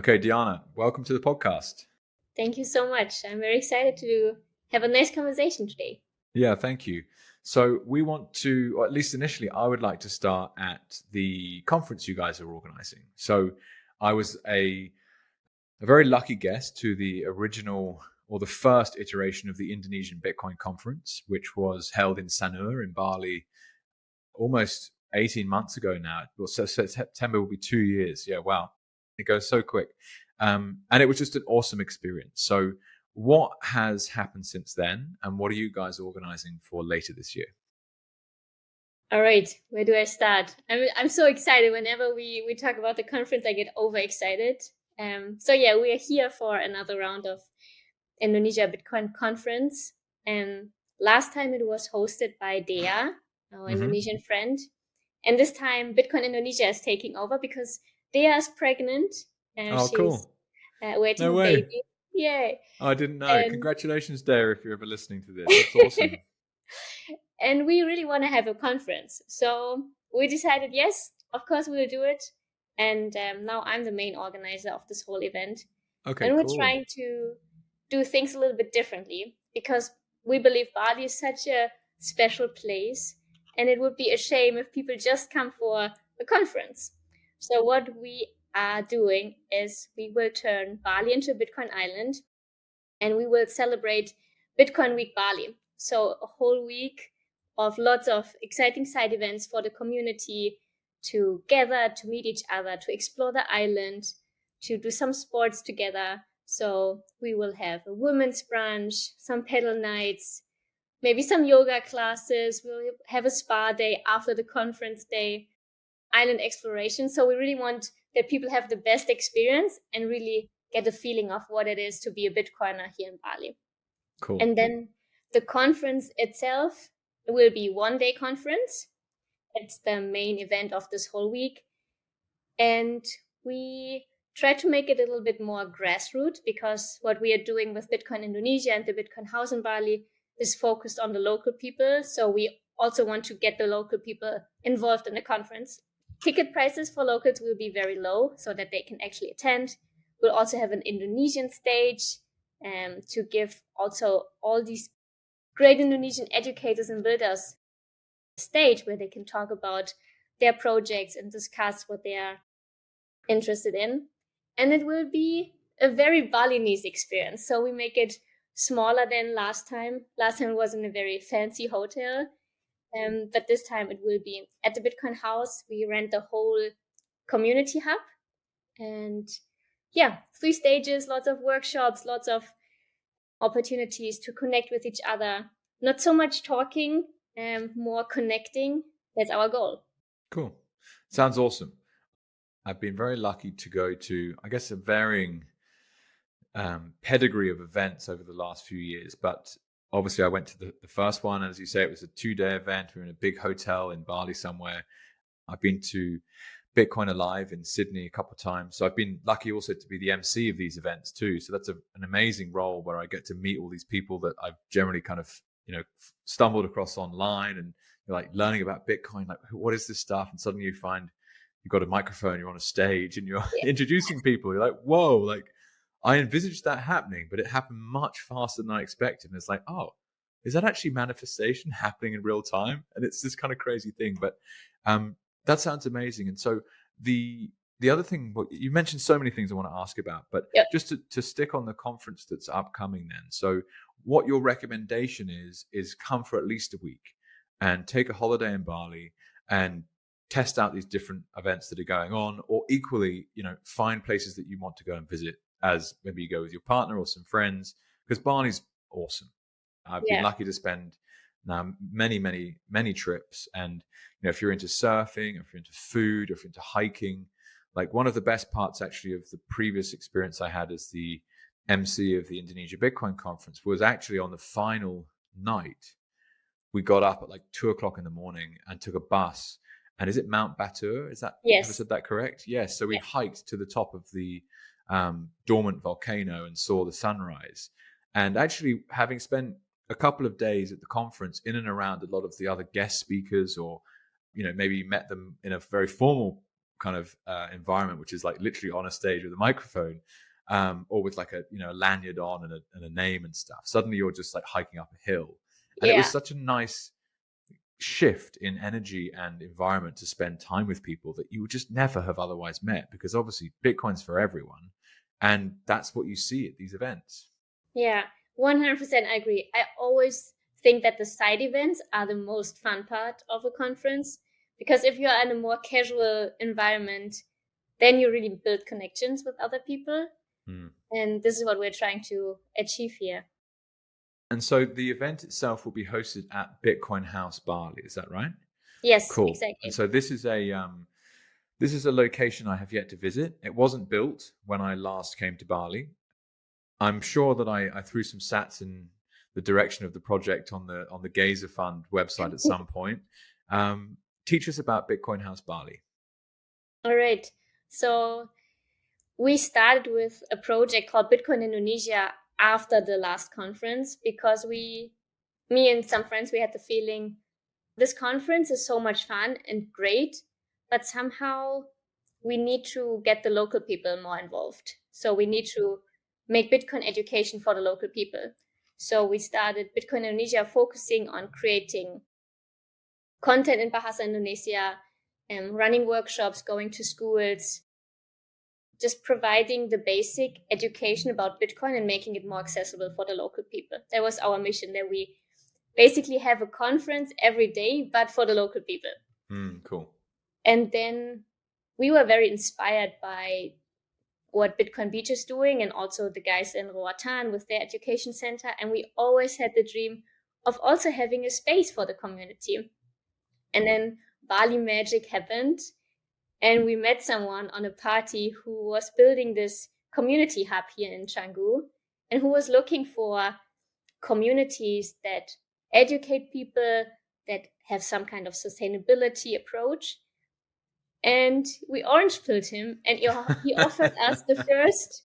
Okay, Diana, welcome to the podcast. Thank you so much. I'm very excited to have a nice conversation today. Yeah, thank you. So we want to, or at least initially, I would like to start at the conference you guys are organizing. So I was a very lucky guest to the original or the first iteration of the Indonesian Bitcoin conference, which was held in Sanur in Bali almost 18 months ago now. Well, so September will be 2 years. Yeah, wow. It goes so quick. And it was just an awesome experience. So what has happened since then, and what are you guys organizing for later this year? All right, where do I start? I'm so excited. Whenever we talk about the conference, I get overexcited. So yeah, we are here for another round of Indonesia Bitcoin conference. Last time it was hosted by Dea, our Indonesian friend, and this time Bitcoin Indonesia is taking over because Dea is pregnant and Oh, she's cool. waiting No a way. baby. Yay! I didn't know. And Congratulations, Dare, if you're ever listening to this. That's awesome. and we really want to have a conference. So we decided, yes, of course we'll do it. And now I'm the main organizer of this whole event. Okay, And we're cool. trying to do things a little bit differently because we believe Bali is such a special place. And it would be a shame if people just come for a conference. So what we are doing is we will turn Bali into a Bitcoin island and we will celebrate Bitcoin Week Bali. So a whole week of lots of exciting side events for the community to gather, to meet each other, to explore the island, to do some sports together. So we will have a women's brunch, some pedal nights, maybe some yoga classes. We'll have a spa day after the conference day, island exploration. So we really want that people have the best experience and really get a feeling of what it is to be a Bitcoiner here in Bali. Cool. And then the conference itself will be 1-day conference. It's the main event of this whole week. And we try to make it a little bit more grassroots because what we are doing with Bitcoin Indonesia and the Bitcoin House in Bali is focused on the local people. So we also want to get the local people involved in the conference. Ticket prices for locals will be very low so that they can actually attend. We'll also have an Indonesian stage to give also all these great Indonesian educators and builders a stage where they can talk about their projects and discuss what they are interested in. And it will be a very Balinese experience. So we make it smaller than last time. Last time it was in a very fancy hotel. But this time it will be at the Bitcoin House. We rent the whole community hub. And yeah, 3 stages, lots of workshops, lots of opportunities to connect with each other. Not so much talking, more connecting. That's our goal. Cool. Sounds awesome. I've been very lucky to go to, I guess, a varying pedigree of events over the last few years. But obviously, I went to the first one. As you say, it was a 2-day event. We were in a big hotel in Bali somewhere. I've been to Bitcoin Alive in Sydney a couple of times. So I've been lucky also to be the MC of these events too. So that's an amazing role where I get to meet all these people that I've generally kind of, stumbled across online and like learning about Bitcoin, like what is this stuff? And suddenly you find you've got a microphone, you're on a stage and you're introducing people. You're like, whoa, like I envisaged that happening, but it happened much faster than I expected. And it's like, oh, is that actually manifestation happening in real time? And it's this kind of crazy thing. But that sounds amazing. And so the other thing, you mentioned so many things I want to ask about, but just to stick on the conference that's upcoming then. So what your recommendation is come for at least a week and take a holiday in Bali and test out these different events that are going on, or equally, find places that you want to go and visit as maybe you go with your partner or some friends, because Bali's awesome. I've been lucky to spend now many trips, and if you're into surfing, if you're into food, if you're into hiking, like one of the best parts actually of the previous experience I had as the MC of the Indonesia Bitcoin conference was actually on the final night. We got up at like 2:00 in the morning and took a bus. And is it Mount Batur? Is that, yes, have I said that correct? Yes. So we hiked to the top of the dormant volcano and saw the sunrise. And actually, having spent a couple of days at the conference in and around a lot of the other guest speakers, or maybe met them in a very formal kind of environment, which is like literally on a stage with a microphone, or with like a lanyard on and a name and stuff. Suddenly you're just like hiking up a hill, and it was such a nice shift in energy and environment to spend time with people that you would just never have otherwise met, because obviously Bitcoin's for everyone, and that's what you see at these events. Yeah, 100% I agree. I always think that the side events are the most fun part of a conference, because if you're in a more casual environment, then you really build connections with other people. And this is what we're trying to achieve here. And so the event itself will be hosted at Bitcoin House Bali. Is that right? Yes, cool. Exactly. And so this is a location I have yet to visit. It wasn't built when I last came to Bali. I'm sure that I threw some sats in the direction of the project on the Gazer Fund website at some point. Teach us about Bitcoin House Bali. All right. So we started with a project called Bitcoin Indonesia after the last conference, because me and some friends, we had the feeling this conference is so much fun and great, but somehow we need to get the local people more involved. So we need to make Bitcoin education for the local people. So we started Bitcoin Indonesia, focusing on creating content in Bahasa Indonesia, running workshops, going to schools, just providing the basic education about Bitcoin and making it more accessible for the local people. That was our mission, that we basically have a conference every day, but for the local people. Cool. And then we were very inspired by what Bitcoin Beach is doing, and also the guys in Roatan with their education center. And we always had the dream of also having a space for the community. And then Bali Magic happened, and we met someone on a party who was building this community hub here in Canggu, and who was looking for communities that educate people, that have some kind of sustainability approach. And we orange pilled him, and he offered us the first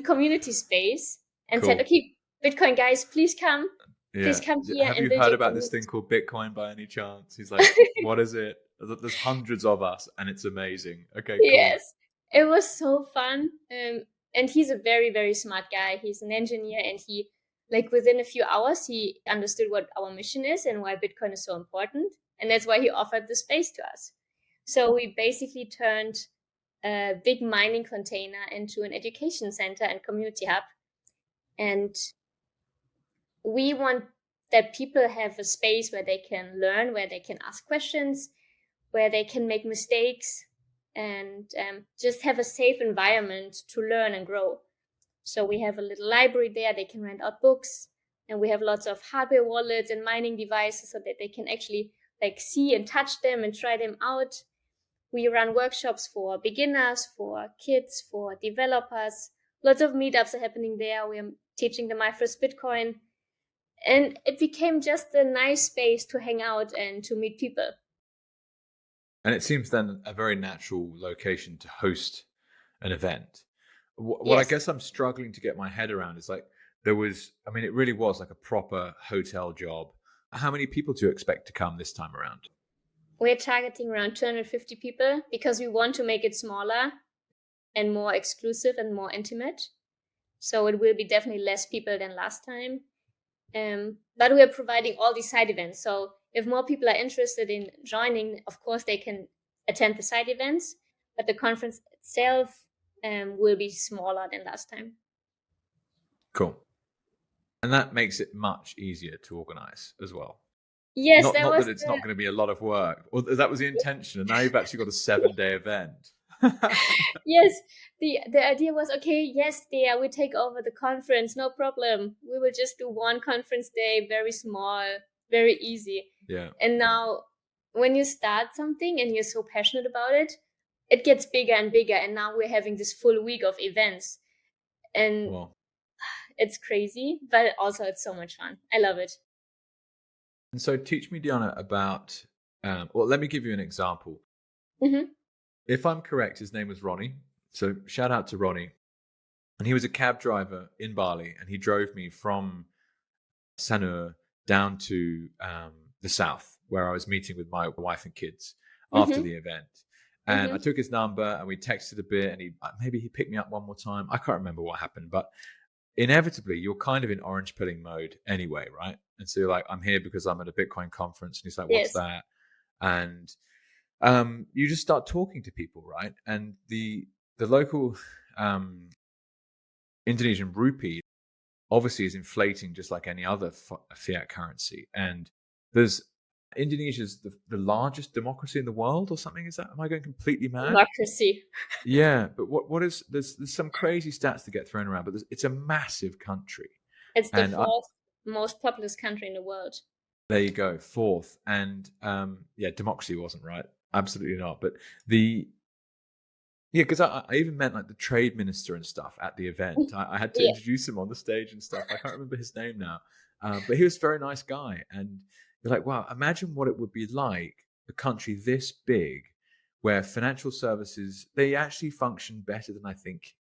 community space, and said, okay, Bitcoin guys, please come. Please come here. Have you heard about this thing called Bitcoin by any chance? He's like, what is it? There's hundreds of us, and it's amazing. Okay, cool. Yes, it was so fun. And he's a very, very smart guy. He's an engineer, and he, like, within a few hours, he understood what our mission is and why Bitcoin is so important. And that's why he offered the space to us. So we basically turned a big mining container into an education center and community hub. And we want that people have a space where they can learn, where they can ask questions, where they can make mistakes, and just have a safe environment to learn and grow. So we have a little library there. They can rent out books, and we have lots of hardware wallets and mining devices so that they can actually like see and touch them and try them out. We run workshops for beginners, for kids, for developers. Lots of meetups are happening there. We are teaching them my first Bitcoin. And it became just a nice space to hang out and to meet people. And it seems then a very natural location to host an event. What I guess I'm struggling to get my head around is like, it really was like a proper hotel job. How many people do you expect to come this time around? We're targeting around 250 people, because we want to make it smaller and more exclusive and more intimate. So it will be definitely less people than last time. But we are providing all these side events. So if more people are interested in joining, of course, they can attend the side events, but the conference itself will be smaller than last time. Cool. And that makes it much easier to organize as well. Yes, not that it's not going to be a lot of work. Well, that was the intention, and now you've actually got a 7-day event. Yes, the idea was, okay, yes, Thea, we take over the conference, no problem. We will just do one conference day, very small, very easy. Yeah. And now when you start something and you're so passionate about it, it gets bigger and bigger. And now we're having this full week of events. And it's crazy, but also it's so much fun. I love it. And so teach me, Diana, about, let me give you an example. Mm-hmm. If I'm correct, his name was Ronnie. So shout out to Ronnie. And he was a cab driver in Bali, and he drove me from Sanur down to the south, where I was meeting with my wife and kids after the event. And I took his number and we texted a bit, and maybe he picked me up one more time. I can't remember what happened, but inevitably you're kind of in orange pilling mode anyway, right? And so you're like, I'm here because I'm at a Bitcoin conference. And he's like, what's that? And you just start talking to people, right? And the local Indonesian rupee obviously is inflating just like any other fiat currency. And Indonesia's the largest democracy in the world or something. Is that, am I going completely mad? Democracy. Yeah, but what is, there's some crazy stats to get thrown around, but it's a massive country. It's the fourth most populous country in the world. There you go, fourth. And democracy wasn't right. Absolutely not. But because I even met like the trade minister and stuff at the event. I had to introduce him on the stage and stuff. I can't remember his name now, but he was a very nice guy. And you're like, wow, imagine what it would be like a country this big, where financial services, they actually function better than I think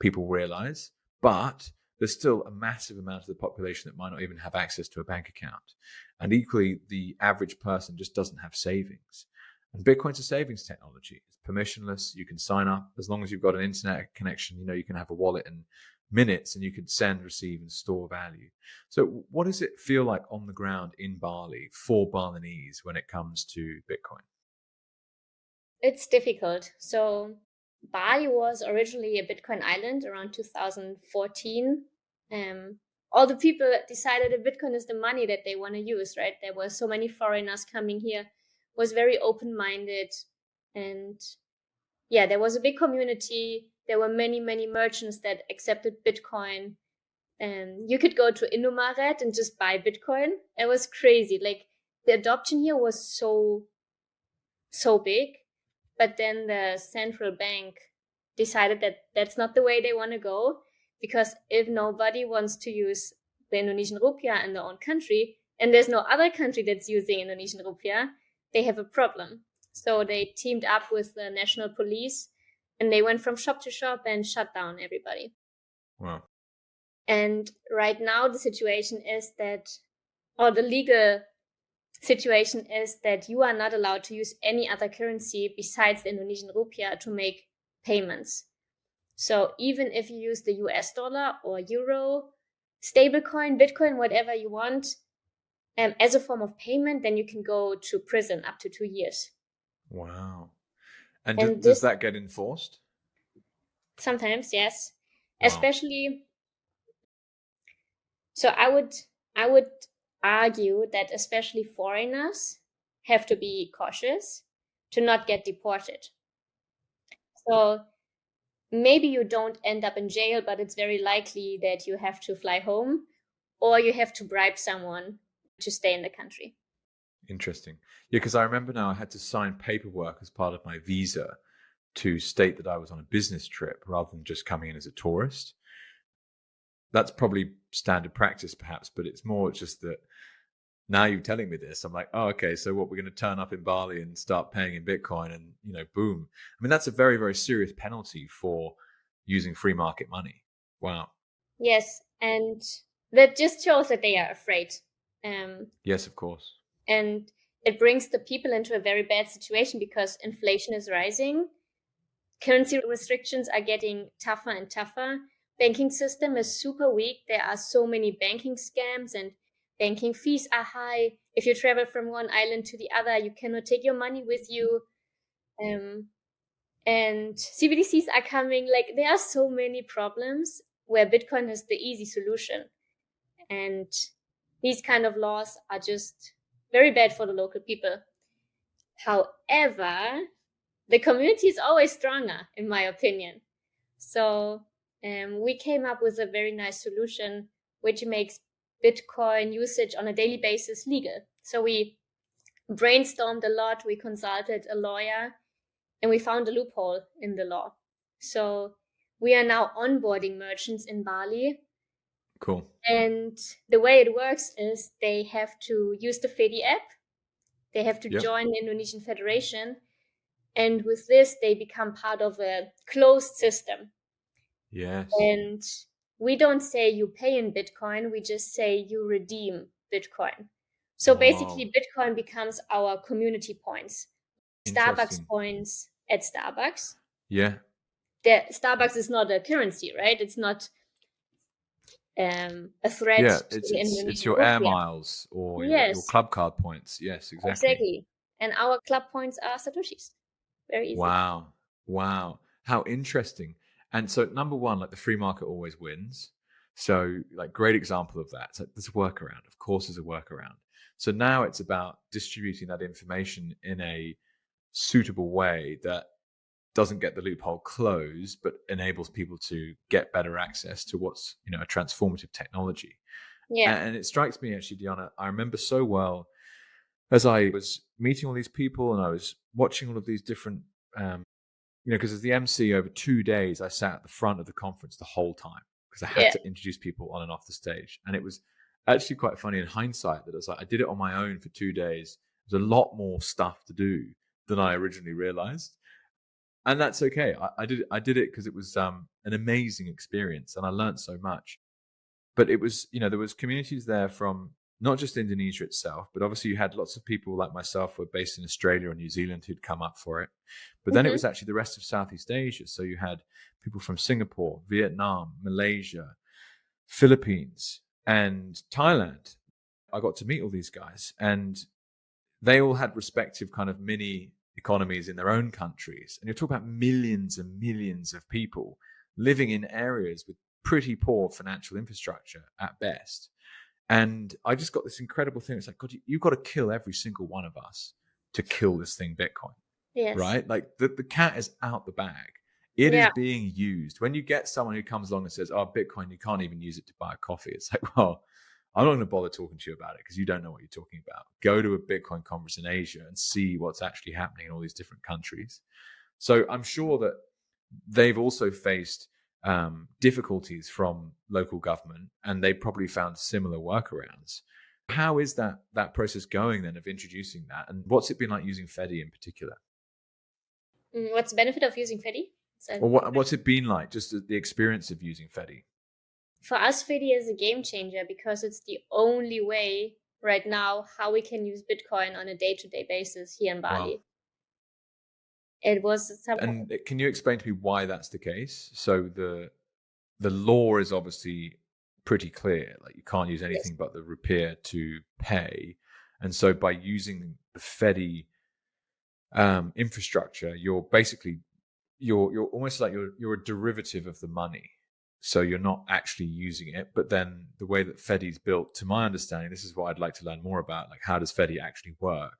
people realize, but there's still a massive amount of the population that might not even have access to a bank account. And equally, the average person just doesn't have savings. And Bitcoin's a savings technology. It's permissionless. You can sign up as long as you've got an internet connection. You can have a wallet in minutes, and you can send, receive, and store value. So what does it feel like on the ground in Bali for Balinese when it comes to Bitcoin? It's difficult. So Bali was originally a Bitcoin island around 2014. All the people decided that Bitcoin is the money that they want to use, right? There were so many foreigners coming here, was very open-minded. And there was a big community. There were many, many merchants that accepted Bitcoin. And you could go to Indomaret and just buy Bitcoin. It was crazy. Like, the adoption here was so big. But then the central bank decided that that's not the way they want to go, because if nobody wants to use the Indonesian rupiah in their own country, and there's no other country that's using Indonesian rupiah, they have a problem. So they teamed up with the national police, and they went from shop to shop and shut down everybody. Wow. And right now the situation is that, or the legal situation is that you are not allowed to use any other currency besides the Indonesian rupiah to make payments. So even if you use the US dollar or euro, stablecoin, Bitcoin, whatever you want, as a form of payment, then you can go to prison up to 2 years. Wow. And does that get enforced? Sometimes, yes. Wow. Especially, so I would argue that especially foreigners have to be cautious to not get deported. So maybe you don't end up in jail, but it's very likely that you have to fly home, or you have to bribe someone to stay in the country. Interesting. Yeah, because I remember now I had to sign paperwork as part of my visa to state that I was on a business trip rather than just coming in as a tourist. That's probably standard practice perhaps, but it's more just that now you're telling me this, I'm like, oh, okay, so what, we're going to turn up in Bali and start paying in Bitcoin and, boom. I mean, that's a very, very serious penalty for using free market money. Wow. Yes, and that just shows that they are afraid. Yes, of course. And it brings the people into a very bad situation because inflation is rising. Currency restrictions are getting tougher and tougher. Banking system is super weak. There are so many banking scams, and banking fees are high. If you travel from one island to the other, you cannot take your money with you. And CBDCs are coming. Like, there are so many problems where Bitcoin is the easy solution. And these kind of laws are just very bad for the local people. However, the community is always stronger, in my opinion. So we came up with a very nice solution which makes Bitcoin usage on a daily basis legal. So we brainstormed a lot, we consulted a lawyer, and we found a loophole in the law. So we are now onboarding merchants in Bali. Cool. And the way it works is they have to use the Fedi app. They have to join the Indonesian Federation. And with this, they become part of a closed system. Yes. And we don't say you pay in Bitcoin. We just say you redeem Bitcoin. So basically, Bitcoin becomes our community points, Starbucks points, at Starbucks. Yeah. Starbucks is not a currency, right? It's not a threat Yeah, to it's the it's Indonesian it's your air rupiah. miles or your Yes, club card points. Yes, exactly. exactly. And our club points are Satoshis. Very easy. Wow. How interesting. And so number one, like the free market always wins. So like great example of that. So there's a workaround. Of course there's a workaround. So now it's about distributing that information in a suitable way that doesn't get the loophole closed, but enables people to get better access to what's, a transformative technology. Yeah. And it strikes me actually, Diana, I remember so well as I was meeting all these people and I was watching all of these different, because as the MC over 2 days, I sat at the front of the conference the whole time because I had to introduce people on and off the stage. And it was actually quite funny in hindsight that I did it on my own for 2 days. There's a lot more stuff to do than I originally realized. And that's okay. I did it because it was an amazing experience and I learned so much. But it was, there was communities there from not just Indonesia itself, but obviously you had lots of people like myself who were based in Australia or New Zealand who'd come up for it. But then it was actually the rest of Southeast Asia. So you had people from Singapore, Vietnam, Malaysia, Philippines, and Thailand. I got to meet all these guys and they all had respective kind of mini economies in their own countries. And you're talking about millions and millions of people living in areas with pretty poor financial infrastructure at best. And I just got this incredible thing. It's like, God, you've got to kill every single one of us to kill this thing, Bitcoin. Yes. Right? Like the cat is out the bag. It is being used. When you get someone who comes along and says, oh, Bitcoin, you can't even use it to buy a coffee. It's like, well, I'm not going to bother talking to you about it because you don't know what you're talking about. Go to a Bitcoin conference in Asia and see what's actually happening in all these different countries. So I'm sure that they've also faced difficulties from local government, and they probably found similar workarounds. How is that process going then of introducing that, and what's it been like using Fedi in particular? What's the benefit of using Fedi? Or what's it been like, just the experience of using Fedi? For us, Fedi is a game changer because it's the only way right now how we can use Bitcoin on a day-to-day basis here in Bali. Wow. It was And can you explain to me why that's the case? So the law is obviously pretty clear. Like you can't use anything but the rupiah to pay. And so by using the Fedi infrastructure, you're basically you're almost like you're a derivative of the money. So you're not actually using it. But then the way that Fedi's built, to my understanding, this is what I'd like to learn more about, like how does Fedi actually work,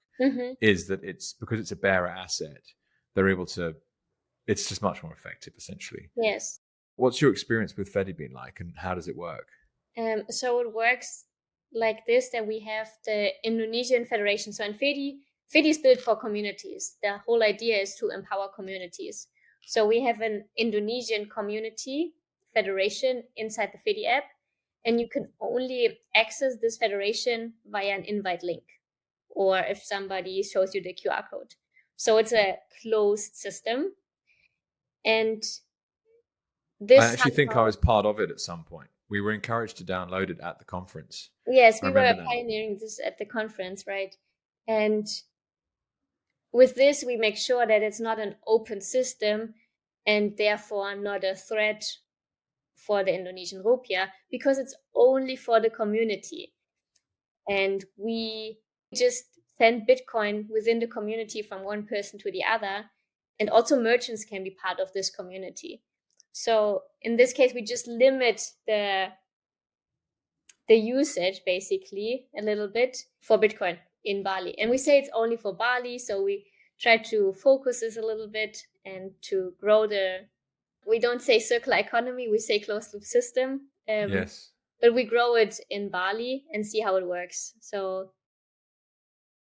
is that it's because it's a bearer asset, they're able to, it's just much more effective essentially. Yes. What's your experience with Fedi been like and how does it work? So it works like this, that we have the Indonesian Federation. So in Fedi is built for communities. The whole idea is to empower communities. So we have an Indonesian community federation inside the Fedi app, and you can only access this federation via an invite link, or if somebody shows you the QR code. So it's a closed system. And this I actually think I was part of it at some point. We were encouraged to download it at the conference. Yes, we were pioneering this at the conference, right? And with this, we make sure that it's not an open system and therefore not a threat for the Indonesian rupiah, because it's only for the community. And we just send Bitcoin within the community from one person to the other. And also merchants can be part of this community. So in this case, we just limit the usage basically a little bit for Bitcoin in Bali. And we say it's only for Bali. So we try to focus this a little bit and to grow we don't say circular economy, we say closed loop system. Yes. But we grow it in Bali and see how it works. So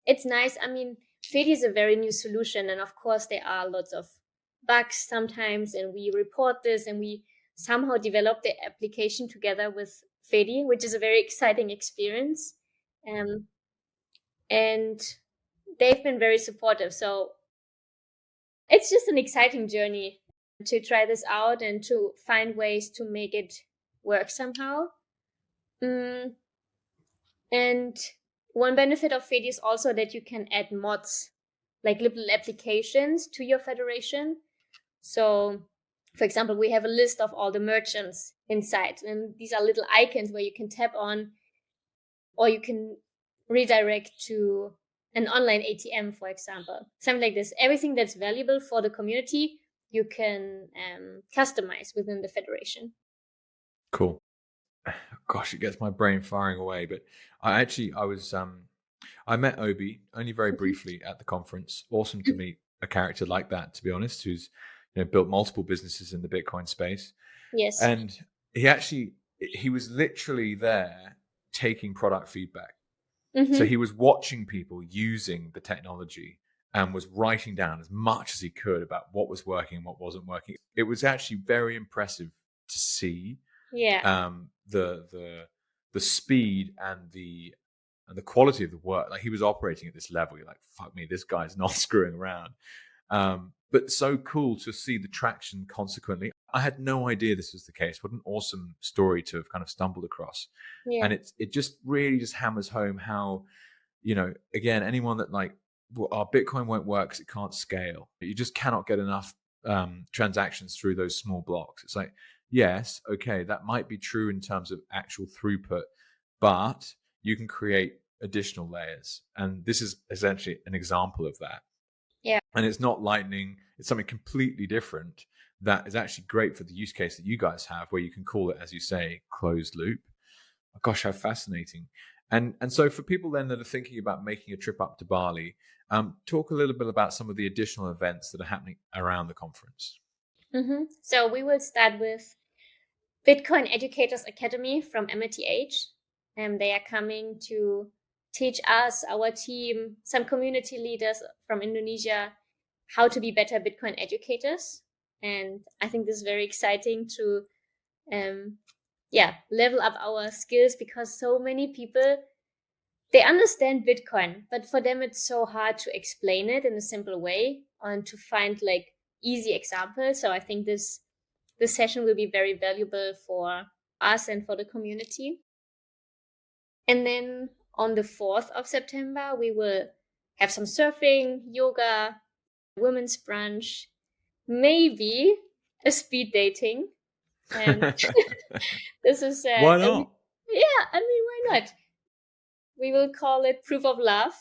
it's nice. I mean, Fedi is a very new solution. And of course, there are lots of bugs sometimes. And we report this and we somehow develop the application together with Fedi, which is a very exciting experience. And they've been very supportive. So it's just an exciting journey to try this out and to find ways to make it work somehow. And one benefit of Fedi is also that you can add mods. like little applications to your federation. So, for example, we have a list of all the merchants inside, and these are little icons where you can tap on, or you can redirect to an online ATM, for example, something like this. Everything that's valuable for the community, you can customize within the federation. Cool. Gosh, it gets my brain firing away. But I met Obi only very briefly at the conference. Awesome to meet a character like that, to be honest, who's built multiple businesses in the Bitcoin space. Yes. And he was literally there taking product feedback. So he was watching people using the technology and was writing down as much as he could about what was working and what wasn't working. It was actually very impressive to see the speed and the quality of the work. Like, he was operating at this level. You're like, fuck me, this guy's not screwing around. But so cool to see the traction consequently. I had no idea this was the case. What an awesome story to have kind of stumbled across. Yeah. And it just really just hammers home how, again, anyone that our Bitcoin won't work because it can't scale. You just cannot get enough transactions through those small blocks. It's like, yes, okay, that might be true in terms of actual throughput, but you can create additional layers. And this is essentially an example of that. Yeah. And it's not Lightning, it's something completely different that is actually great for the use case that you guys have, where you can call it, as you say, closed loop. Oh, gosh, how fascinating. And so for people then that are thinking about making a trip up to Bali, talk a little bit about some of the additional events that are happening around the conference. So we will start with Bitcoin Educators Academy from MITH. They are coming to teach us, our team, some community leaders from Indonesia, how to be better Bitcoin educators. And I think this is very exciting to level up our skills, because so many people, they understand Bitcoin, but for them it's so hard to explain it in a simple way and to find easy examples. So I think this session will be very valuable for us and for the community. And then on the 4th of September, we will have some surfing, yoga, women's brunch, maybe a speed dating. And this is why not? Why not? We will call it proof of love.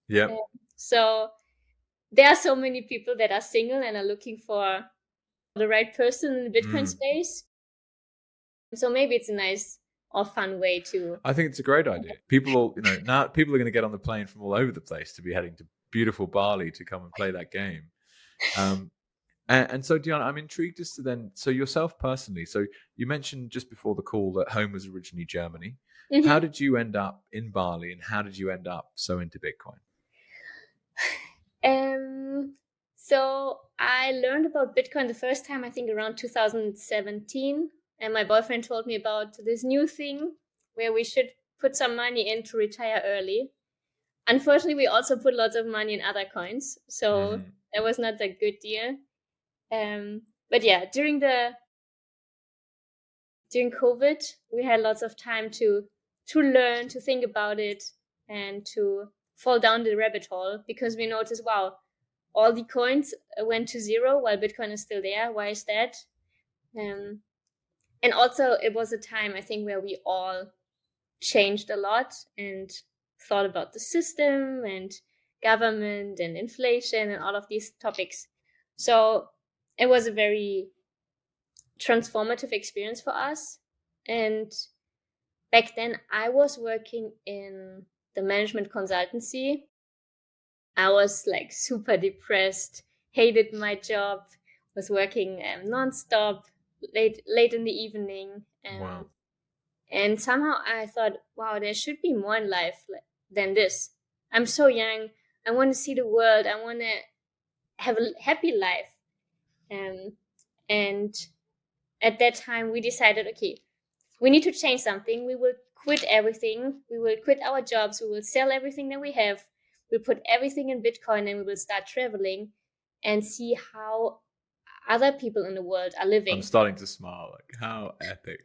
Yeah. So there are so many people that are single and are looking for the right person in the Bitcoin space. So maybe it's a nice or fun way to. I think it's a great idea. People, now people are going to get on the plane from all over the place to be heading to beautiful Bali to come and play that game. And so, Diana, I'm intrigued as to then, so yourself personally, so you mentioned just before the call that home was originally Germany. How did you end up in Bali, and how did you end up so into Bitcoin? So I learned about Bitcoin the first time, I think around 2017. And my boyfriend told me about this new thing where we should put some money in to retire early. Unfortunately, we also put lots of money in other coins. So that was not a good deal. But yeah, during COVID, we had lots of time to learn, to think about it, and to fall down the rabbit hole, because we noticed, wow, all the coins went to zero while Bitcoin is still there. Why is that? And also, it was a time, I think, where we all changed a lot and thought about the system and government and inflation and all of these topics. So it was a very transformative experience for us. And back then, I was working in the management consultancy. I was super depressed, hated my job, was working nonstop, late in the evening. Wow. And somehow I thought, wow, there should be more in life than this. I'm so young. I want to see the world. I want to have a happy life. And at that time, we decided, okay, we need to change something. We will quit everything. We will quit our jobs. We will sell everything that we have. We'll put everything in Bitcoin, and we will start traveling and see how other people in the world are living. I'm starting to smile. How epic.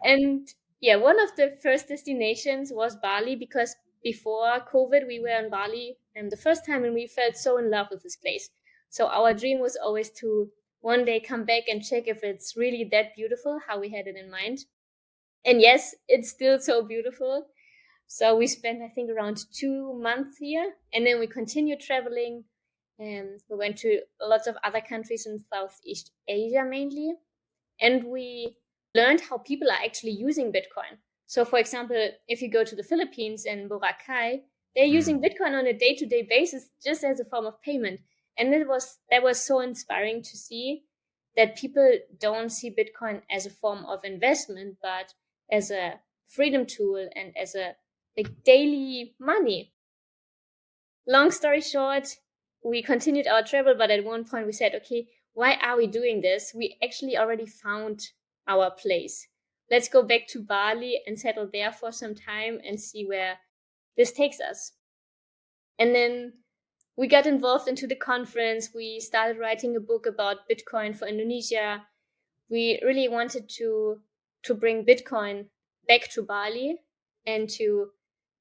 And yeah, one of the first destinations was Bali, because before COVID, we were in Bali and the first time, and we felt so in love with this place. So our dream was always to one day come back and check if it's really that beautiful, how we had it in mind. And yes, it's still so beautiful. So we spent, I think, around 2 months here, and then we continued traveling. And we went to lots of other countries in Southeast Asia mainly. And we learned how people are actually using Bitcoin. So, for example, if you go to the Philippines and Boracay, they're using Bitcoin on a day-to-day basis just as a form of payment. And that was so inspiring to see that people don't see Bitcoin as a form of investment, but as a freedom tool and as a daily money. Long story short, we continued our travel, but at one point we said, okay, why are we doing this? We actually already found our place. Let's go back to Bali and settle there for some time and see where this takes us. And then we got involved into the conference. We started writing a book about Bitcoin for Indonesia. We really wanted to bring Bitcoin back to Bali and to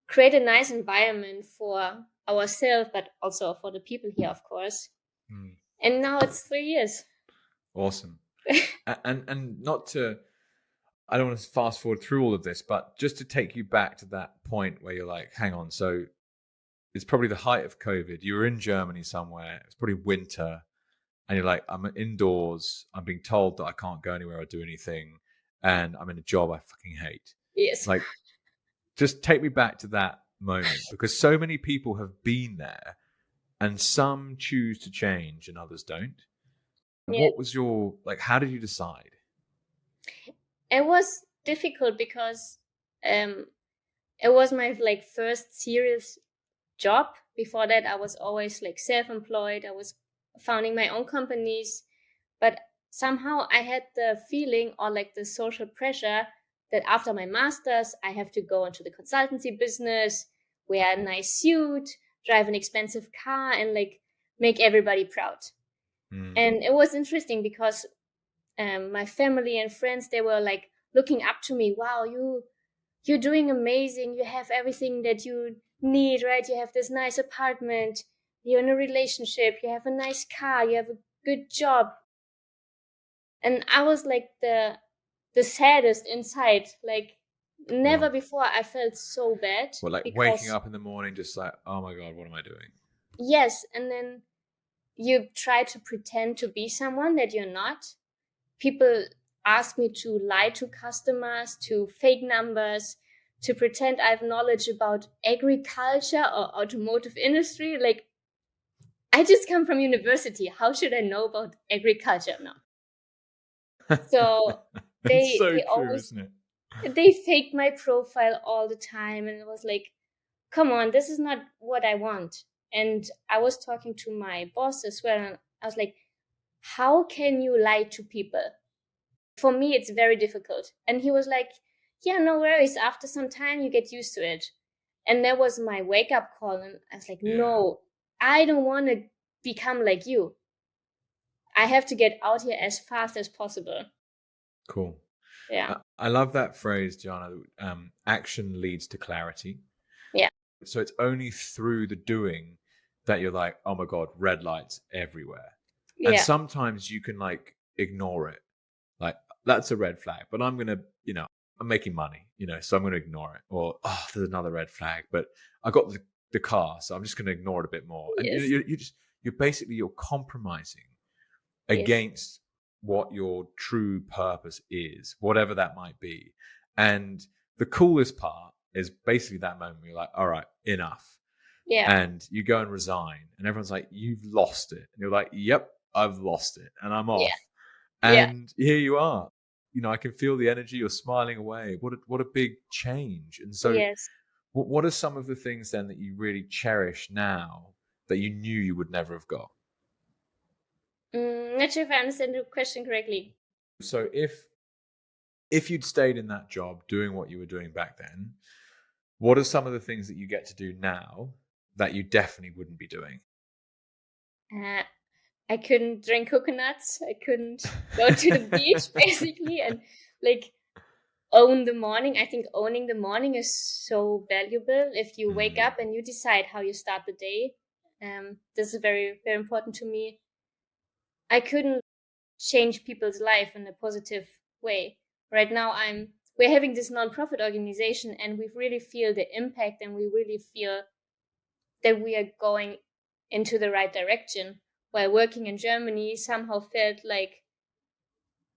create a nice environment for ourselves, but also for the people here, of course. And now it's 3 years. Awesome. and not to, I don't want to fast forward through all of this, but just to take you back to that point where you're like, hang on, so it's probably the height of COVID. You were in Germany somewhere. It's probably winter. And you're like, I'm indoors. I'm being told that I can't go anywhere or do anything. And I'm in a job I fucking hate. Yes. Like, just take me back to that moment, because so many people have been there and some choose to change and others don't. Yeah. What was your, like, how did you decide? It was difficult because it was my first serious job. Before that, I was always self-employed. I was founding my own companies, but somehow I had the feeling or the social pressure that after my master's, I have to go into the consultancy business, wear a nice suit, drive an expensive car, and make everybody proud. And it was interesting because my family and friends, they were looking up to me. Wow, you're doing amazing. You have everything that you need, right? You have this nice apartment. You're in a relationship. You have a nice car. You have a good job. And I was the saddest inside. Never before I felt so bad. Well, waking up in the morning, just oh my God, what am I doing? Yes. And then you try to pretend to be someone that you're not. People ask me to lie to customers, to fake numbers, to pretend I have knowledge about agriculture or automotive industry. I just come from university. How should I know about agriculture now? So they so they true, always, isn't it? They faked my profile all the time, and it was come on, this is not what I want. And I was talking to my boss as well, and I was like, how can you lie to people? For me, it's very difficult. And he was like, yeah, no worries. After some time, you get used to it. And that was my wake up call. And I was like, no, I don't want to become like you. I have to get out here as fast as possible. Cool. Yeah. I love that phrase, Jana. Action leads to clarity. Yeah. So it's only through the doing that you're like, oh my God, red lights everywhere. Yeah. And sometimes you can ignore it. That's a red flag, but I'm going to, I'm making money, so I'm going to ignore it. Or, oh, there's another red flag, but I got the car, so I'm just going to ignore it a bit more. And you're compromising against what your true purpose is, whatever that might be. And the coolest part is basically that moment where you're like, all right, enough. Yeah. And you go and resign, and everyone's like, you've lost it. And you're like, yep, I've lost it, and I'm off. Yeah. And here you are. I can feel the energy. You're smiling away. What a big change. And so what are some of the things then that you really cherish now that you knew you would never have got? Not sure if I understand the question correctly. So if you'd stayed in that job doing what you were doing back then, what are some of the things that you get to do now that you definitely wouldn't be doing? I couldn't drink coconuts. I couldn't go to the beach, basically. And own the morning. I think owning the morning is so valuable. If you wake up and you decide how you start the day, this is very, very important to me. I couldn't change people's life in a positive way. Right now, we're having this nonprofit organization, and we really feel the impact, and we really feel that we are going into the right direction. While working in Germany, somehow felt like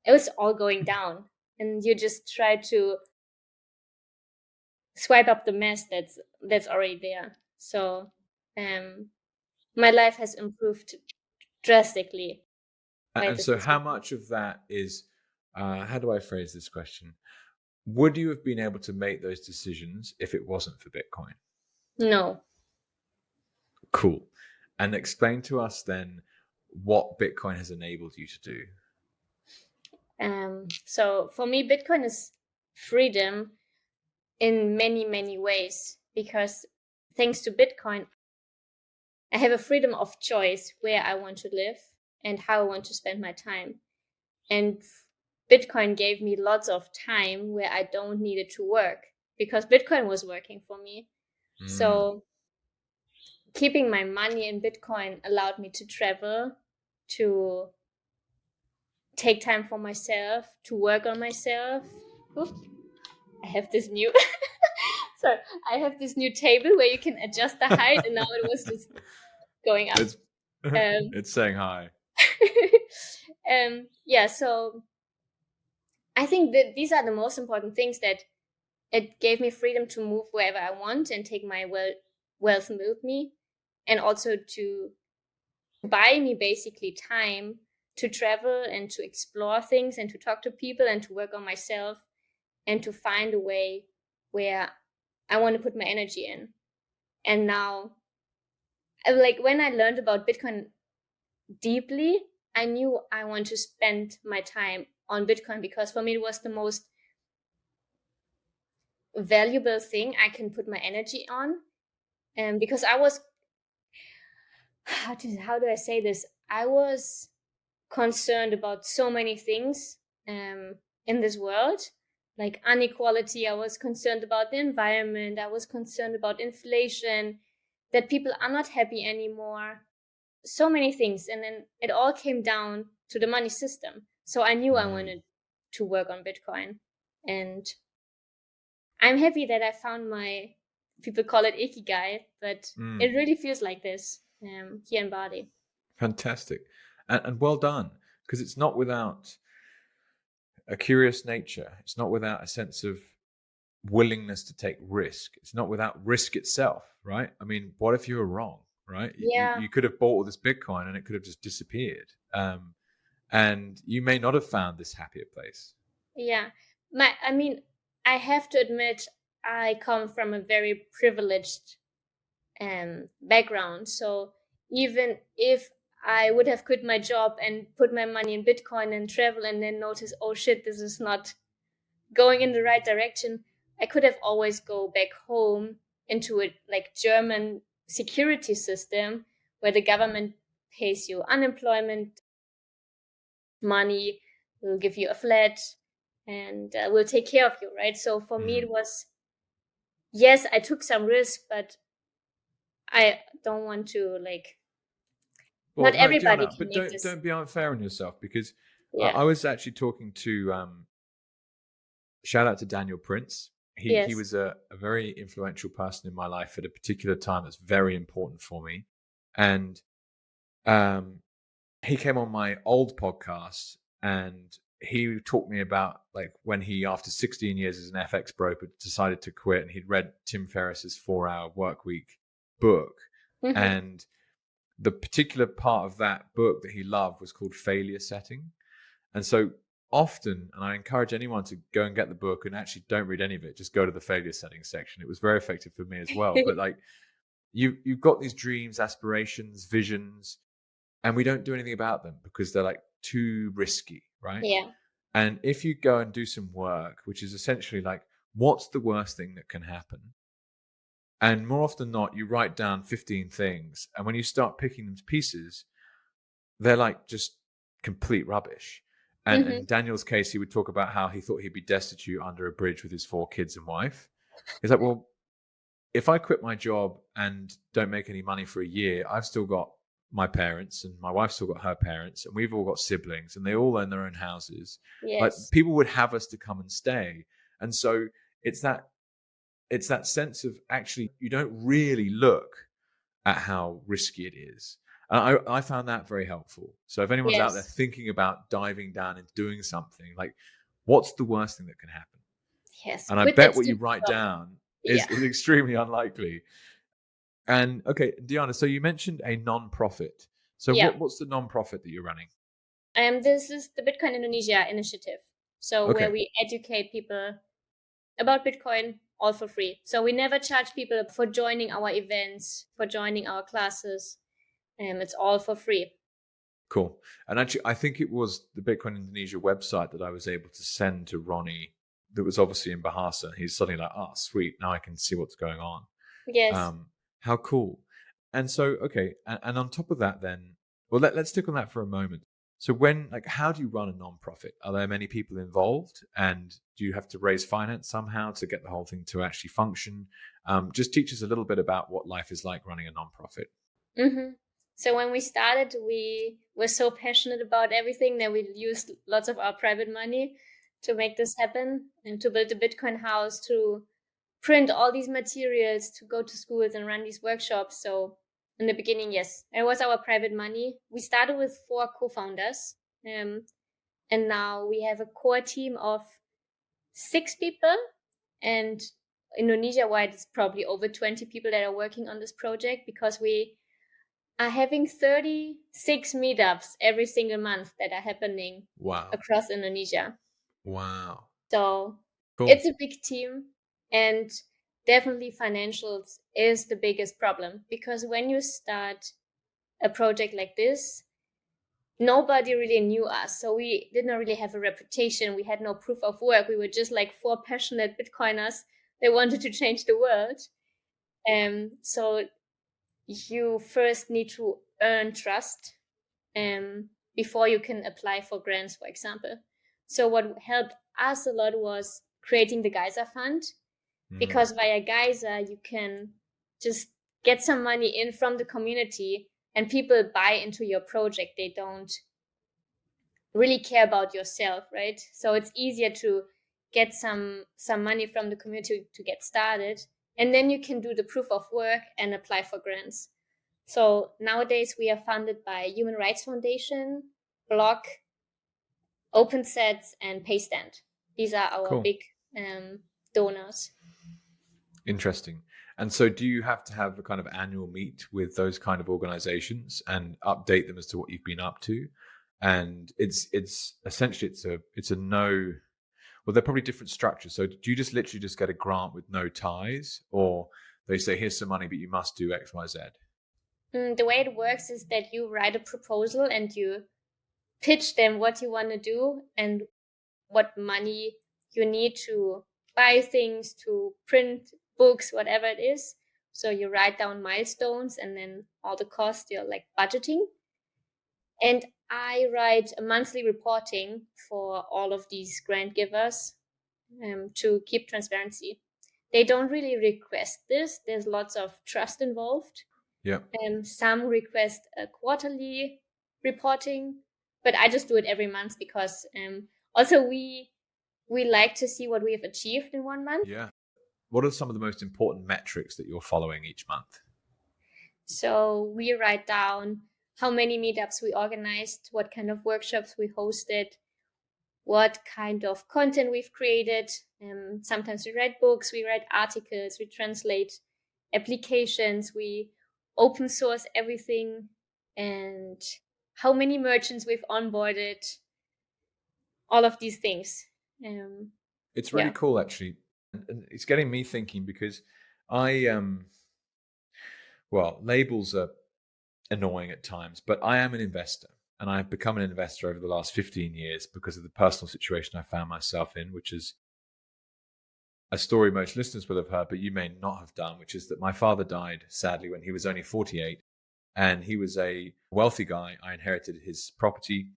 it was all going down, and you just try to swipe up the mess that's already there. So my life has improved drastically by And this so how decision. much of that is, how do I phrase this question? Would you have been able to make those decisions if it wasn't for Bitcoin? No. Cool. And explain to us then what Bitcoin has enabled you to do. So for me, Bitcoin is freedom in many, many ways, because thanks to Bitcoin, I have a freedom of choice where I want to live and how I want to spend my time. And Bitcoin gave me lots of time where I don't need it to work, because Bitcoin was working for me. So keeping my money in Bitcoin allowed me to travel, to take time for myself, to work on myself. Oop, I have this new sorry, I have this new table where you can adjust the height, and now it was just going up. It's, it's saying hi. Yeah, so I think that these are the most important things, that it gave me freedom to move wherever I want and take my wealth with me, and also to buy me basically time to travel and to explore things and to talk to people and to work on myself and to find a way where I want to put my energy in. And now, like when I learned about Bitcoin deeply, I knew I want to spend my time on Bitcoin, because for me it was the most valuable thing I can put my energy on. And because I was, how do I say this? I was concerned about so many things in this world, like inequality. I was concerned about the environment. I was concerned about inflation, that people are not happy anymore. So many things. And then it all came down to the money system. So I knew I wanted to work on Bitcoin. And I'm happy that I found my, people call it ikigai, but it really feels like this here in Bali. Fantastic. And well done, because it's not without a curious nature. It's not without a sense of willingness to take risk. It's not without risk itself, right? I mean, what if you were wrong, right? Yeah, You could have bought all this Bitcoin and it could have just disappeared. And you may not have found this happier place. yeah. I mean, I have to admit, I come from a very privileged background. So even if I would have quit my job and put my money in Bitcoin and travel and then notice, oh shit, this is not going in the right direction, I could have always go back home into a like German security system where the government pays you unemployment money, will give you a flat, and will take care of you, right? So for me, it was, yes, I took some risk, but I don't want to like. Well, Not no, everybody Diana, can but make don't this. don't be unfair on yourself, because Yeah. I was actually talking to shout out to Daniel Prince. He Yes. was a very influential person in my life at a particular time that's very important for me, and um, he came on my old podcast and he talked me about like when he, after 16 years as an FX broker, decided to quit, and he'd read Tim Ferriss's 4 Hour Work Week book, Mm-hmm. and the particular part of that book that he loved was called Failure Setting. And so often, and I encourage anyone to go and get the book, and actually don't read any of it, just go to the failure setting section. It was very effective for me as well. But like you've got these dreams, aspirations, visions, and we don't do anything about them because they're like too risky, right? Yeah. And if you go and do some work, which is essentially like, what's the worst thing that can happen? And more often than not, you write down 15 things. And when you start picking them to pieces, they're like just complete rubbish. And in Daniel's case, he would talk about how he thought he'd be destitute under a bridge with his 4 kids and wife. He's like, well, if I quit my job and don't make any money for a year, I've still got my parents and my wife's still got her parents and we've all got siblings and they all own their own houses. Yes. Like people would have us to come and stay. And so it's that sense of actually you don't really look at how risky it is. I found that very helpful. So if anyone's out there thinking about diving down and doing something, like what's the worst thing that can happen? Yes. And I bet what you write down is extremely unlikely. And okay, Diana, so you mentioned a non-profit. So what's the non-profit that you're running? This is the Bitcoin Indonesia initiative. So where we educate people about Bitcoin all for free. So we never charge people for joining our events, for joining our classes. It's all for free. Cool. And actually, I think it was the Bitcoin Indonesia website that I was able to send to Ronnie that was obviously in Bahasa. He's suddenly like, oh, sweet. Now I can see what's going on. Yes. How cool. And so, okay. And on top of that, then, well, let's stick on that for a moment. So how do you run a nonprofit? Are there many people involved? And do you have to raise finance somehow to get the whole thing to actually function? Just teach us a little bit about what life is like running a nonprofit. So when we started, we were so passionate about everything that we used lots of our private money to make this happen and to build the Bitcoin House, to print all these materials, to go to schools and run these workshops. So in the beginning, yes, it was our private money. We started with 4 co-founders, and now we have a core team of 6 people, and Indonesia-wide, it's probably over 20 people that are working on this project, because we are having 36 meetups every single month that are happening across Indonesia. Wow. So It's a big team, and definitely financials is the biggest problem, because when you start a project like this, nobody really knew us. So we did not really have a reputation. We had no proof of work. We were just like 4 passionate Bitcoiners that wanted to change the world. So you first need to earn trust before you can apply for grants, for example. So what helped us a lot was creating the Geyser Fund, because via Geyser, you can just get some money in from the community and people buy into your project. They don't really care about yourself, right? So it's easier to get some money from the community to get started. And then you can do the proof of work and apply for grants. So nowadays we are funded by Human Rights Foundation, Block, OpenSets, and Paystand. These are our big donors. Interesting. And so do you have to have a kind of annual meet with those kind of organizations and update them as to what you've been up to? And it's essentially it's a no. Well, they're probably different structures. So do you just literally just get a grant with no ties, or they say, here's some money, but you must do X, Y, Z? The way it works is that you write a proposal and you pitch them what you want to do and what money you need to buy things, to print books, whatever it is. So you write down milestones and then all the costs, you're like budgeting. And I write a monthly reporting for all of these grant givers to keep transparency. They don't really request this. There's lots of trust involved. Yeah. Some request a quarterly reporting, but I just do it every month because also we like to see what we have achieved in 1 month. Yeah. What are some of the most important metrics that you're following each month? So we write down how many meetups we organized, what kind of workshops we hosted, what kind of content we've created. Sometimes we write books, we write articles, we translate applications, we open source everything, and how many merchants we've onboarded, all of these things. It's really cool, actually. And it's getting me thinking, because labels are annoying at times, but I am an investor, and I've become an investor over the last 15 years because of the personal situation I found myself in, which is a story most listeners will have heard, but you may not have done, which is that my father died, sadly, when he was only 48, and he was a wealthy guy. I inherited his property.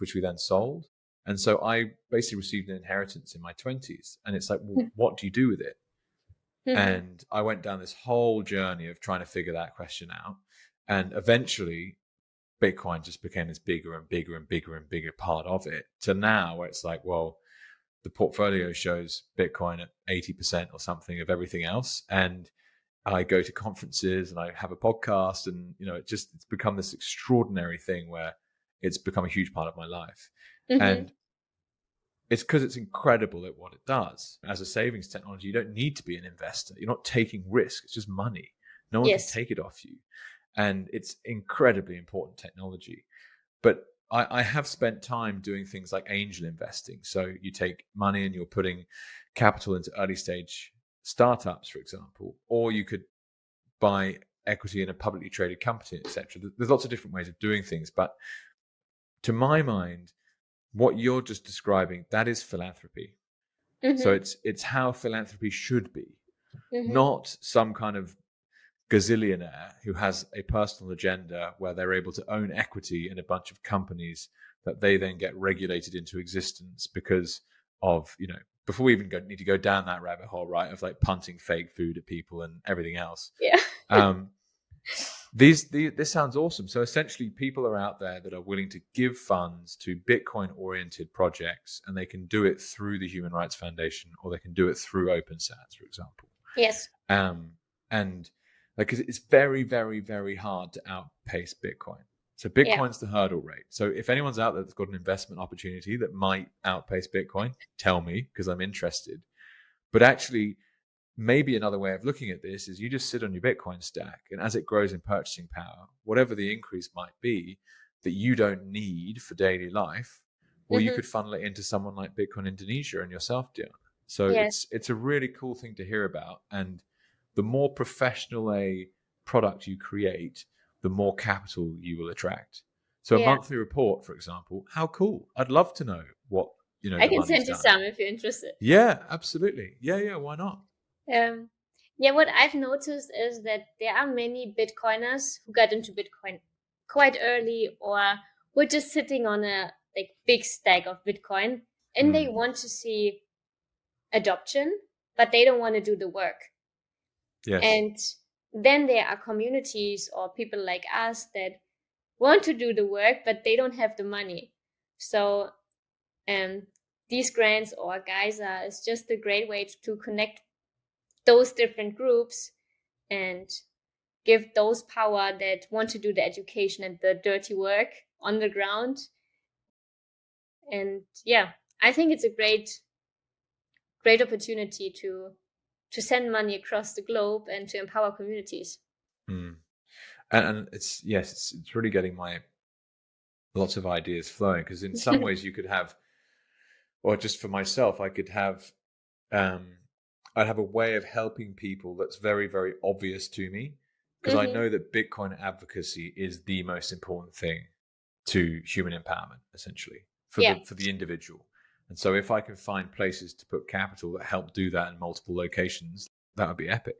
which we then sold. And so I basically received an inheritance in my 20s. And it's like, well, what do you do with it? And I went down this whole journey of trying to figure that question out. And eventually, Bitcoin just became this bigger and bigger and bigger and bigger part of it, to now where it's like, well, the portfolio shows Bitcoin at 80% or something of everything else. And I go to conferences and I have a podcast, and it's become this extraordinary thing where it's become a huge part of my life. And it's because it's incredible at what it does. As a savings technology, you don't need to be an investor. You're not taking risk. It's just money. No one can take it off you. And it's incredibly important technology. But I have spent time doing things like angel investing. So you take money and you're putting capital into early stage startups, for example, or you could buy equity in a publicly traded company, etc. There's lots of different ways of doing things. But to my mind, what you're just describing, that is philanthropy. So it's how philanthropy should be, not some kind of gazillionaire who has a personal agenda where they're able to own equity in a bunch of companies that they then get regulated into existence because of, before we even need to go down that rabbit hole, right, of like punting fake food at people and everything else. This sounds awesome. So essentially, people are out there that are willing to give funds to Bitcoin-oriented projects, and they can do it through the Human Rights Foundation, or they can do it through OpenSats, for example. Yes. And because it's very, very, very hard to outpace Bitcoin. So Bitcoin's the hurdle rate. So if anyone's out there that's got an investment opportunity that might outpace Bitcoin, tell me, because I'm interested. But actually, maybe another way of looking at this is you just sit on your Bitcoin stack, and as it grows in purchasing power, whatever the increase might be that you don't need for daily life, well, you could funnel it into someone like Bitcoin Indonesia and yourself, Dion. So it's a really cool thing to hear about. And the more professional a product you create, the more capital you will attract. So a monthly report, for example, how cool. I'd love to know what, I can send you some if you're interested. Yeah, absolutely. Yeah, why not? What I've noticed is that there are many Bitcoiners who got into Bitcoin quite early, or were just sitting on a big stack of Bitcoin, and they want to see adoption, but they don't want to do the work. Yes. And then there are communities or people like us that want to do the work, but they don't have the money. So these grants or Geyser is just a great way to connect those different groups and give those power that want to do the education and the dirty work on the ground. And I think it's a great opportunity to send money across the globe and to empower communities. And it's really getting my lots of ideas flowing, because in some ways you could have, or just for myself, I could have I'd have a way of helping people that's very, very obvious to me, because I know that Bitcoin advocacy is the most important thing to human empowerment, essentially, for the individual. And so if I can find places to put capital that help do that in multiple locations, that would be epic.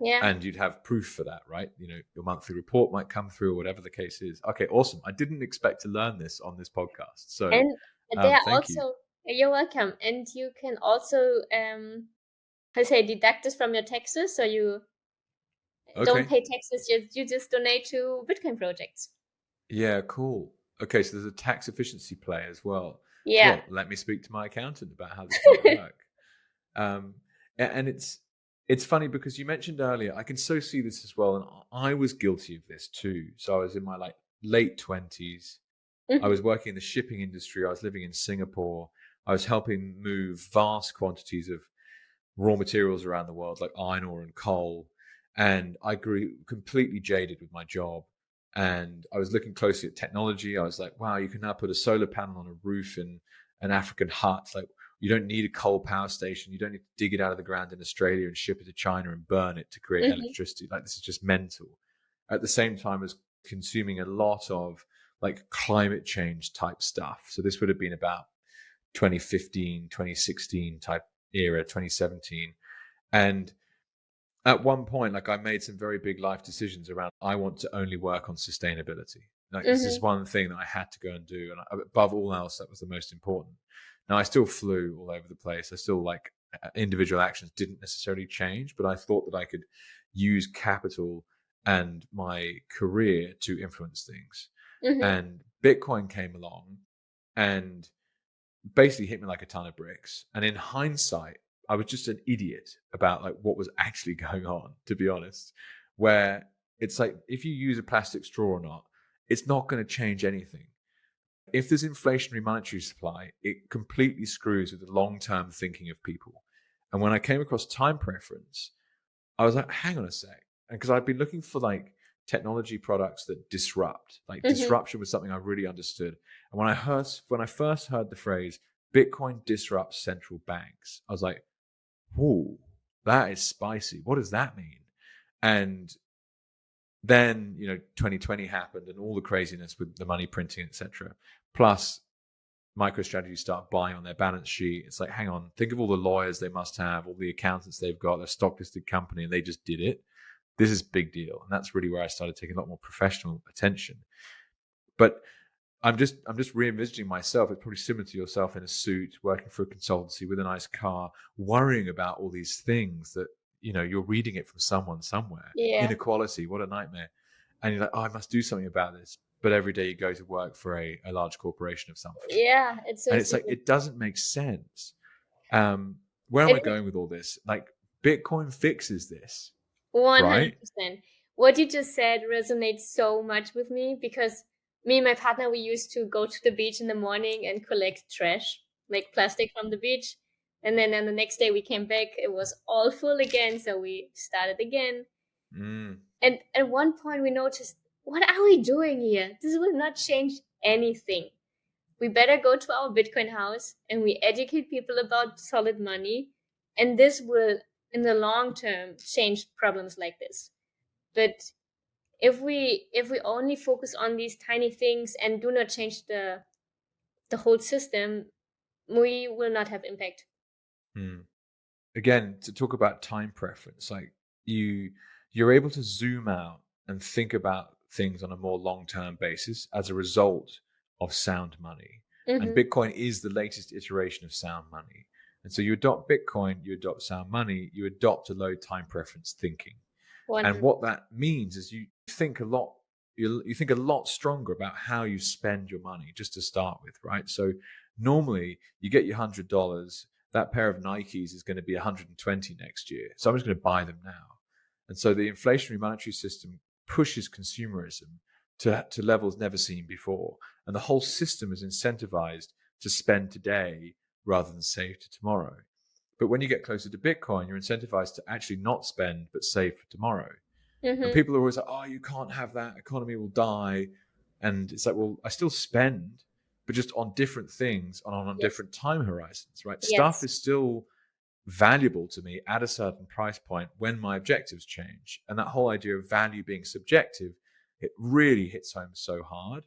Yeah. And you'd have proof for that, right? Your monthly report might come through, or whatever the case is. Okay, awesome. I didn't expect to learn this on this podcast. So thank you. You're welcome. And you can also deduct this from your taxes, so you don't pay taxes. You just donate to Bitcoin projects. Yeah, cool. Okay, so there's a tax efficiency play as well. Yeah. Well, let me speak to my accountant about how this might work. And it's funny because you mentioned earlier, I can so see this as well, and I was guilty of this too. So I was in my late 20s. I was working in the shipping industry. I was living in Singapore. I was helping move vast quantities of raw materials around the world, like iron ore and coal. And I grew completely jaded with my job. And I was looking closely at technology. I was like, wow, you can now put a solar panel on a roof in an African hut. Like, you don't need a coal power station. You don't need to dig it out of the ground in Australia and ship it to China and burn it to create electricity. Like, this is just mental. At the same time as consuming a lot of climate change type stuff. So this would have been about 2015, 2016 type era, 2017. And at one point, I made some very big life decisions around, I want to only work on sustainability. Like this is one thing that I had to go and do, and above all else, that was the most important. Now I still flew all over the place. I still like individual actions didn't necessarily change, but I thought that I could use capital and my career to influence things. And Bitcoin came along and basically hit me like a ton of bricks. And in hindsight, I was just an idiot about like what was actually going on, to be honest, where it's like, if you use a plastic straw or not, it's not going to change anything. If there's inflationary monetary supply, it completely screws with the long-term thinking of people. And when I came across time preference, I was like, hang on a sec. And because I'd been looking for like technology products that disrupt, like disruption was something I really understood. And when I first heard the phrase Bitcoin disrupts central banks, I was like, whoa, that is spicy. What does that mean? And then 2020 happened and all the craziness with the money printing, etc. Plus MicroStrategy start buying on their balance sheet. It's like, hang on, think of all the lawyers they must have, all the accountants they've got, their stock listed company, and they just did it. This is a big deal. And that's really where I started taking a lot more professional attention. But I'm just re-envisaging myself. It's probably similar to yourself, in a suit, working for a consultancy with a nice car, worrying about all these things that, you're reading it from someone somewhere. Yeah. Inequality, what a nightmare. And you're like, oh, I must do something about this. But every day you go to work for a large corporation of something. Yeah, it's so. And it's like, it doesn't make sense. Where am I going with all this? Like, Bitcoin fixes this. 100%. Right? What you just said resonates so much with me, because me and my partner, we used to go to the beach in the morning and collect trash, like plastic from the beach. And then on the next day we came back, it was all full again. So we started again. And at one point we noticed, what are we doing here? This will not change anything. We better go to our Bitcoin house and we educate people about solid money. And this will, in the long term, change problems like this. But if we only focus on these tiny things and do not change the whole system, we will not have impact. Again, to talk about time preference, like you're able to zoom out and think about things on a more long-term basis as a result of sound money. And Bitcoin is the latest iteration of sound money. And so you adopt Bitcoin, you adopt sound money, you adopt a low time preference thinking. 100. And what that means is you think a lot stronger about how you spend your money, just to start with, right? So normally you get your $100, that pair of Nikes is going to be 120 next year. So I'm just going to buy them now. And so the inflationary monetary system pushes consumerism to levels never seen before. And the whole system is incentivized to spend today rather than save to tomorrow. But when you get closer to Bitcoin, you're incentivized to actually not spend, but save for tomorrow. And people are always like, oh, you can't have that, economy will die. And it's like, well, I still spend, but just on different things on different time horizons, right? Yes. Stuff is still valuable to me at a certain price point when my objectives change. And that whole idea of value being subjective, it really hits home so hard.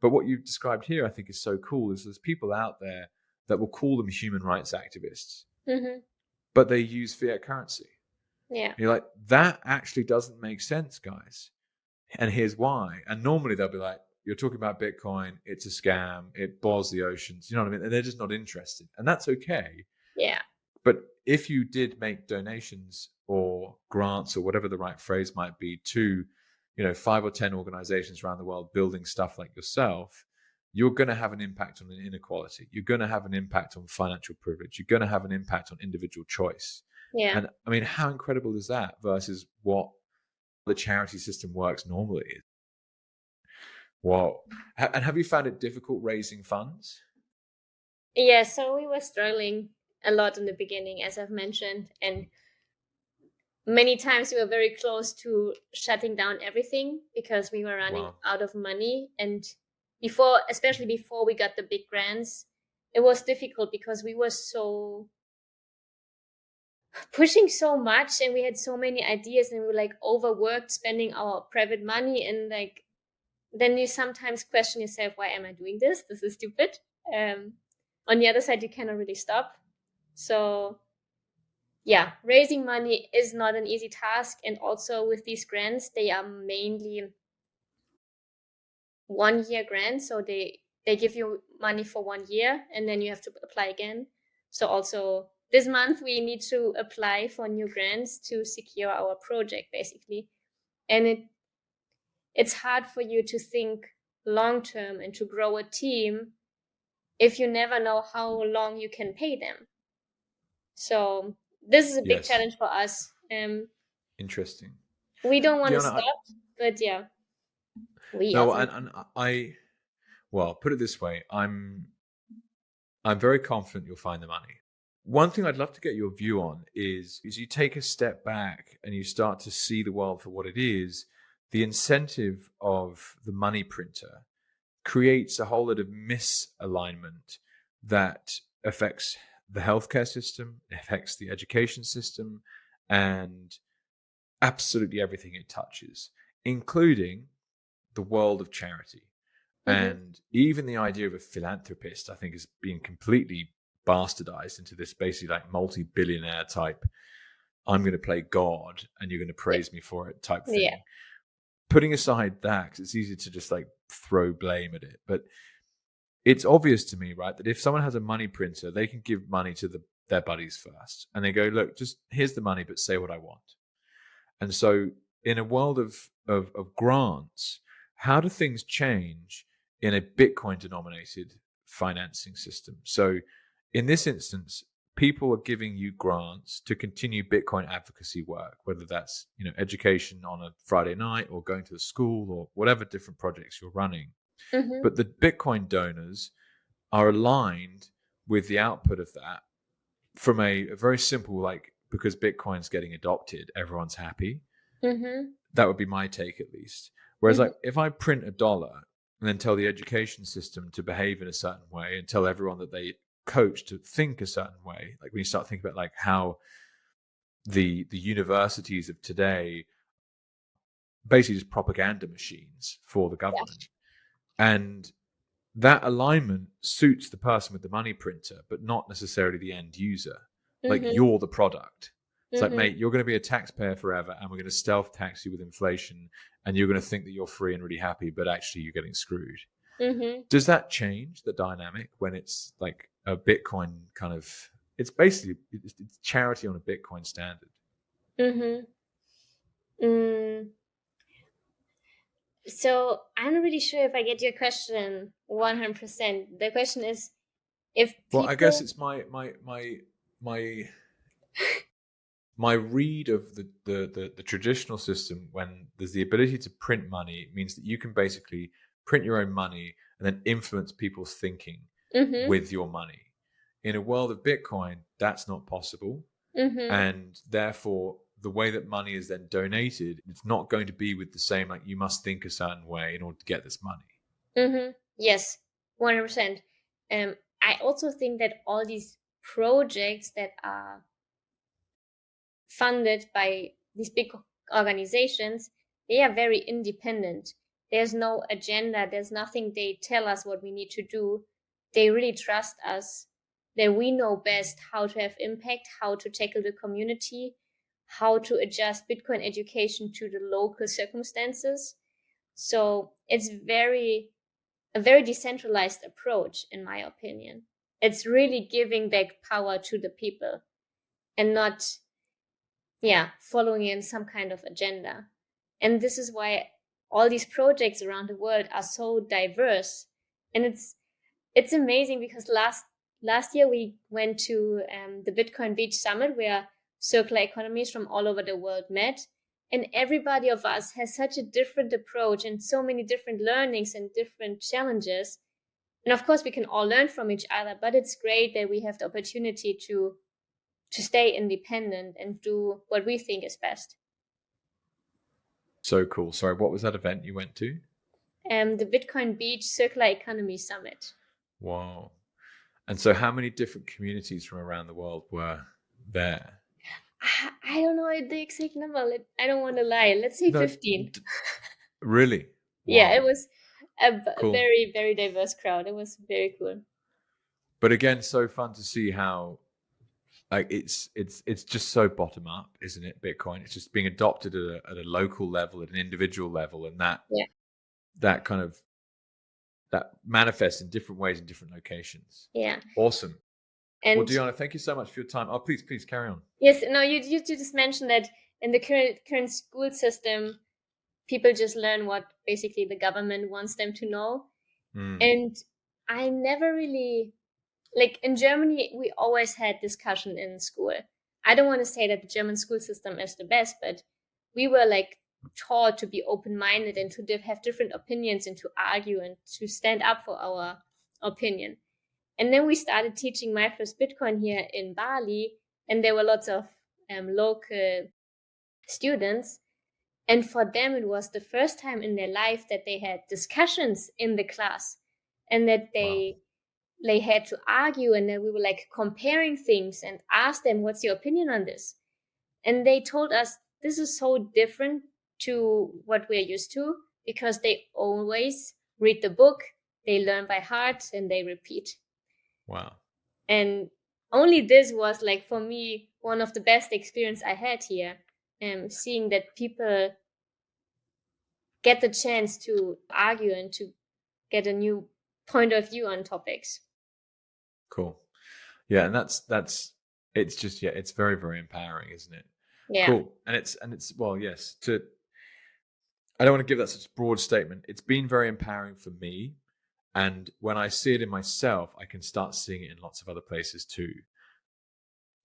But what you've described here, I think, is so cool, is there's people out there that will call them human rights activists, but they use fiat currency. Yeah. You're like, that actually doesn't make sense, guys. And here's why. And normally they'll be like, you're talking about Bitcoin, it's a scam, it boils the oceans, you know what I mean? And they're just not interested. And that's okay. Yeah. But if you did make donations or grants or whatever the right phrase might be to, 5 or 10 organizations around the world building stuff like yourself, you're going to have an impact on inequality. You're going to have an impact on financial privilege. You're going to have an impact on individual choice. Yeah. And I mean, how incredible is that versus what the charity system works normally? Wow. And have you found it difficult raising funds? Yeah, so we were struggling a lot in the beginning, as I've mentioned. And many times we were very close to shutting down everything because we were running out of money. And especially before we got the big grants, it was difficult because we were so pushing so much and we had so many ideas and we were like overworked spending our private money, and like then you sometimes question yourself, why am I doing this? This is stupid. On the other side, you cannot really stop. So yeah, raising money is not an easy task. And also with these grants, they are mainly 1-year grant. So they give you money for 1 year and then you have to apply again. So also this month we need to apply for new grants to secure our project basically. And it's hard for you to think long term and to grow a team if you never know how long you can pay them. So this is a big challenge for us. Interesting. We don't want to stop, but yeah. Well, put it this way, I'm very confident you'll find the money. One thing I'd love to get your view on is you take a step back and you start to see the world for what it is. The incentive of the money printer creates a whole lot of misalignment that affects the healthcare system, affects the education system, and absolutely everything it touches, including the world of charity. Mm-hmm. And even the idea of a philanthropist, I think, is being completely bastardized into this basically like multi-billionaire type, I'm going to play God and you're going to praise me for it type thing. Yeah. Putting aside that, because it's easy to just like throw blame at it. But it's obvious to me, right, that if someone has a money printer, they can give money to their buddies first. And they go, look, just here's the money, but say what I want. And so in a world of grants, how do things change in a Bitcoin denominated financing system? So in this instance, people are giving you grants to continue Bitcoin advocacy work, whether that's, education on a Friday night or going to the school or whatever different projects you're running. Mm-hmm. But the Bitcoin donors are aligned with the output of that from a very simple, like, because Bitcoin's getting adopted, everyone's happy. Mm-hmm. That would be my take, at least. Whereas like if I print $1 and then tell the education system to behave in a certain way and tell everyone that they coach to think a certain way, like when you start thinking about like how the universities of today basically just propaganda machines for the government. Yeah. And that alignment suits the person with the money printer, but not necessarily the end user. Like you're the product. It's like, mate, you're going to be a taxpayer forever and we're going to stealth tax you with inflation and you're going to think that you're free and really happy, but actually you're getting screwed. Mm-hmm. Does that change the dynamic when it's like a Bitcoin kind of, it's basically it's charity on a Bitcoin standard? Mm-hmm. So I'm not really sure if I get your question 100%. The question is if people... Well, I guess it's my my read of the traditional system, when there's the ability to print money, it means that you can basically print your own money and then influence people's thinking with your money. In a world of Bitcoin, that's not possible. And therefore, the way that money is then donated, it's not going to be with the same, like, you must think a certain way in order to get this money. Yes, 100%. I also think that all these projects that are funded by these big organizations, they are very independent. There's no agenda. There's nothing they tell us what we need to do. They really trust us that we know best how to have impact, how to tackle the community, how to adjust Bitcoin education to the local circumstances. So it's a very decentralized approach, in my opinion. It's really giving back power to the people and not, following in some kind of agenda. And this is why all these projects around the world are so diverse. And it's amazing because last year we went to the Bitcoin Beach Summit, where circular economies from all over the world met. And everybody of us has such a different approach and so many different learnings and different challenges. And of course, we can all learn from each other, but it's great that we have the opportunity to stay independent and do what we think is best. So cool. Sorry, what was that event you went to? The Bitcoin Beach Circular Economy Summit. Wow. And so how many different communities from around the world were there? I don't know the exact number. I don't want to lie. Let's say 15. Really? Wow. Yeah, it was a very, very diverse crowd. It was very cool. But again, so fun to see how, like, it's just so bottom up, isn't it? Bitcoin. It's just being adopted at a local level, at an individual level, and that kind of that manifests in different ways in different locations. Yeah. Awesome. And well, Diana, thank you so much for your time. Oh, please carry on. Yes, no, you just mentioned that in the current school system, people just learn what basically the government wants them to know. And I never really, like in Germany, we always had discussion in school. I don't want to say that the German school system is the best, but we were like taught to be open-minded and to have different opinions and to argue and to stand up for our opinion. And then we started teaching my first Bitcoin here in Bali, and there were lots of local students. And for them, it was the first time in their life that they had discussions in the class, and that they had to argue, and then we were like comparing things and asked them, what's your opinion on this? And they told us this is so different to what we're used to, because they always read the book, they learn by heart, and they repeat. Wow. And only this was like, for me, one of the best experience I had here, seeing that people get the chance to argue and to get a new point of view on topics. Cool. Yeah, and that's it's just, yeah, it's very, very empowering, isn't it? Yeah. Cool. And it's well, yes, I don't want to give that such a broad statement. It's been very empowering for me. And when I see it in myself, I can start seeing it in lots of other places too.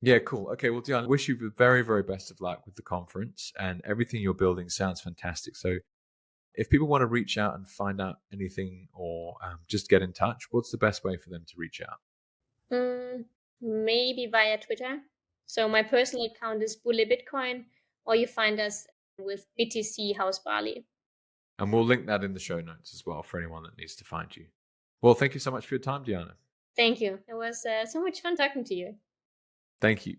Yeah, cool. Okay, well, Diana, I wish you the very, very best of luck with the conference, and everything you're building sounds fantastic. So if people want to reach out and find out anything, or just get in touch, what's the best way for them to reach out? Maybe via Twitter. So my personal account is Bulle Bitcoin, or you find us with BTC House Bali. And we'll link that in the show notes as well for anyone that needs to find you. Well, thank you so much for your time, Diana. Thank you. It was so much fun talking to you. Thank you.